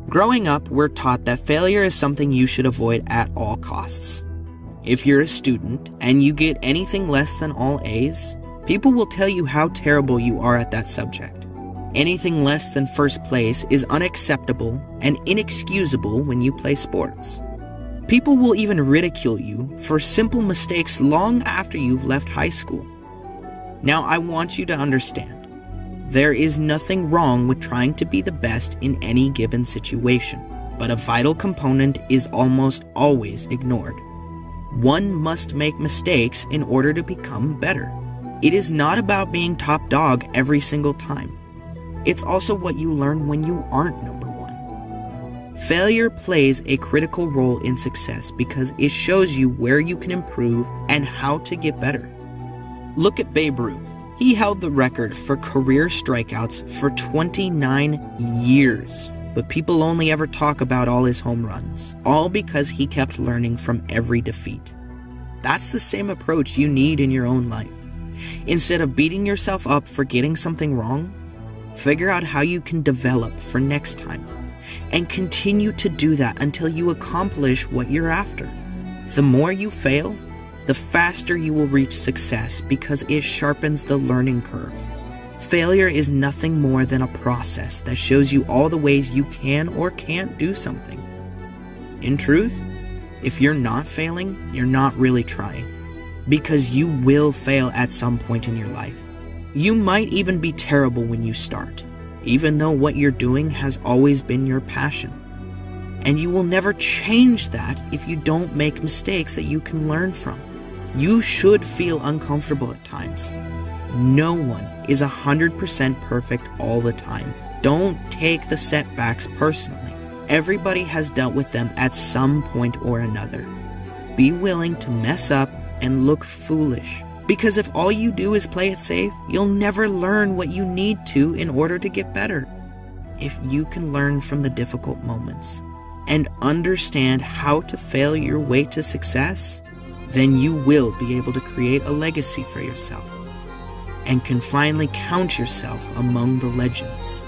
Growing up, we're taught that failure is something you should avoid at all costs. If you're a student and you get anything less than all A's, people will tell you how terrible you are at that subject. Anything less than first place is unacceptable and inexcusable when you play sports. People will even ridicule you for simple mistakes long after you've left high school. Now, I want you to understand, there is nothing wrong with trying to be the best in any given situation, but a vital component is almost always ignored. One must make mistakes in order to become better. It is not about being top dog every single time. It's also what you learn when you aren't number one. Failure plays a critical role in success because it shows you where you can improve and how to get better. Look at Babe Ruth. He held the record for career strikeouts for 29 years, but people only ever talk about all his home runs, all because he kept learning from every defeat. That's the same approach you need in your own life. Instead of beating yourself up for getting something wrong, figure out how you can develop for next time, and continue to do that until you accomplish what you're after. The more you fail, the faster you will reach success because it sharpens the learning curve. Failure is nothing more than a process that shows you all the ways you can or can't do something. In truth, if you're not failing, you're not really trying, because you will fail at some point in your life. You might even be terrible when you start, even though what you're doing has always been your passion. And you will never change that if you don't make mistakes that you can learn from. You should feel uncomfortable at times. No one is 100% perfect all the time. Don't take the setbacks personally. Everybody has dealt with them at some point or another. Be willing to mess up and look foolish, because if all you do is play it safe, you'll never learn what you need to in order to get better. If you can learn from the difficult moments and understand how to fail your way to success, then you will be able to create a legacy for yourself and can finally count yourself among the legends.